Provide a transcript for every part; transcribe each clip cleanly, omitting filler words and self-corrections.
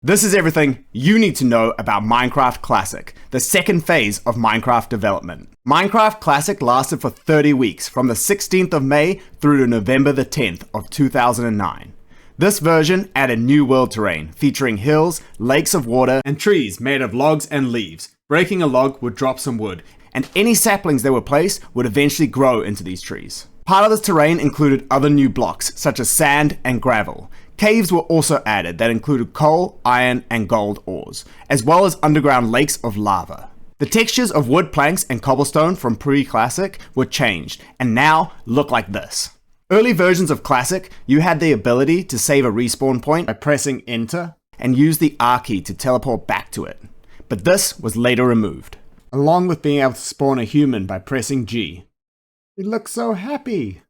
This is everything you need to know about Minecraft Classic, the second phase of Minecraft development. Minecraft Classic lasted for 30 weeks, from the 16th of May through to November the 10th of 2009. This version added new world terrain, featuring hills, lakes of water, and trees made of logs and leaves. Breaking a log would drop some wood, and any saplings that were placed would eventually grow into these trees. Part of this terrain included other new blocks, such as sand and gravel. Caves were also added that included coal, iron, and gold ores, as well as underground lakes of lava. The textures of wood planks and cobblestone from pre-Classic were changed, and now look like this. Early versions of Classic, you had the ability to save a respawn point by pressing Enter, and use the R key to teleport back to it. But this was later removed, along with being able to spawn a human by pressing G. It looks so happy!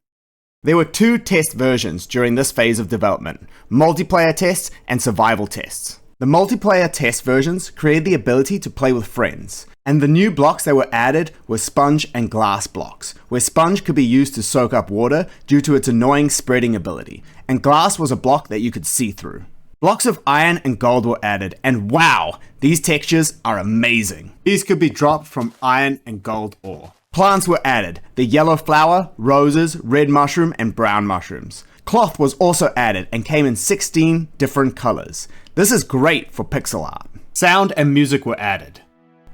There were two test versions during this phase of development, multiplayer tests and survival tests. The multiplayer test versions created the ability to play with friends, and the new blocks that were added were sponge and glass blocks, where sponge could be used to soak up water due to its annoying spreading ability, and glass was a block that you could see through. Blocks of iron and gold were added, and wow, these textures are amazing. These could be dropped from iron and gold ore. Plants were added, the yellow flower, roses, red mushroom, and brown mushrooms. Cloth was also added and came in 16 different colors. This is great for pixel art. Sound and music were added.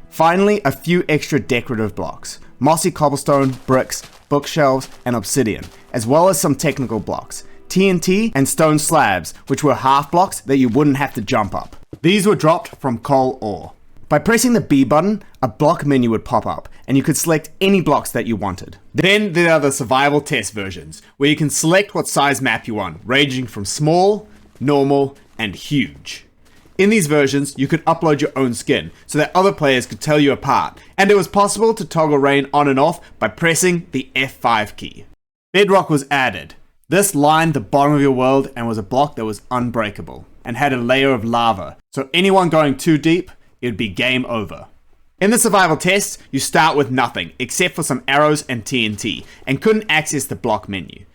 Finally, a few extra decorative blocks, mossy cobblestone, bricks, bookshelves, and obsidian, as well as some technical blocks, TNT and stone slabs, which were half blocks that you wouldn't have to jump up. These were dropped from coal ore. By pressing the B button, a block menu would pop up, and you could select any blocks that you wanted. Then there are the survival test versions, where you can select what size map you want, ranging from small, normal, and huge. In these versions, you could upload your own skin, so that other players could tell you apart, and it was possible to toggle rain on and off by pressing the F5 key. Bedrock was added. This lined the bottom of your world and was a block that was unbreakable, and had a layer of lava, so anyone going too deep, it would be game over. In the survival tests, you start with nothing, except for some arrows and TNT, and couldn't access the block menu.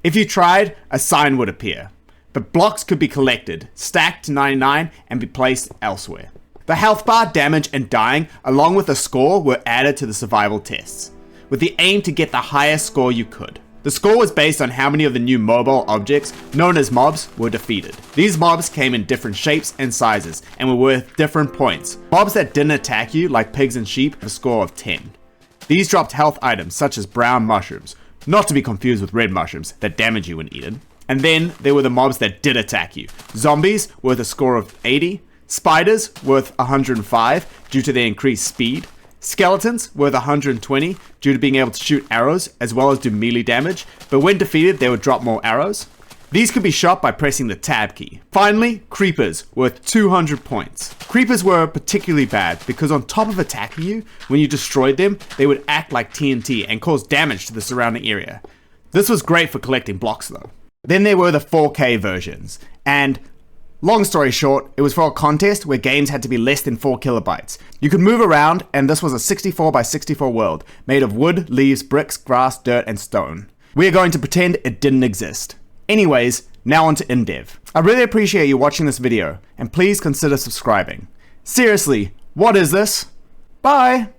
If you tried, a sign would appear. But blocks could be collected, stacked to 99, and be placed elsewhere. The health bar, damage, and dying, along with a score, were added to the survival tests, with the aim to get the highest score you could. The score was based on how many of the new mobile objects, known as mobs, were defeated. These mobs came in different shapes and sizes, and were worth different points. Mobs that didn't attack you, like pigs and sheep, have a score of 10. These dropped health items such as brown mushrooms, not to be confused with red mushrooms that damage you when eaten. And then there were the mobs that did attack you. Zombies worth a score of 80, spiders worth 105 due to their increased speed, skeletons worth 120 due to being able to shoot arrows as well as do melee damage, but when defeated they would drop more arrows. These could be shot by pressing the tab key. Finally, creepers worth 200 points. Creepers were particularly bad because on top of attacking you, when you destroyed them, they would act like TNT and cause damage to the surrounding area. This was great for collecting blocks though. Then there were the 4K versions, and long story short, it was for a contest where games had to be less than 4 kilobytes. You could move around, and this was a 64 by 64 world, made of wood, leaves, bricks, grass, dirt, and stone. We are going to pretend it didn't exist. Anyways, now on to Indev. I really appreciate you watching this video, and please consider subscribing. Seriously, what is this? Bye!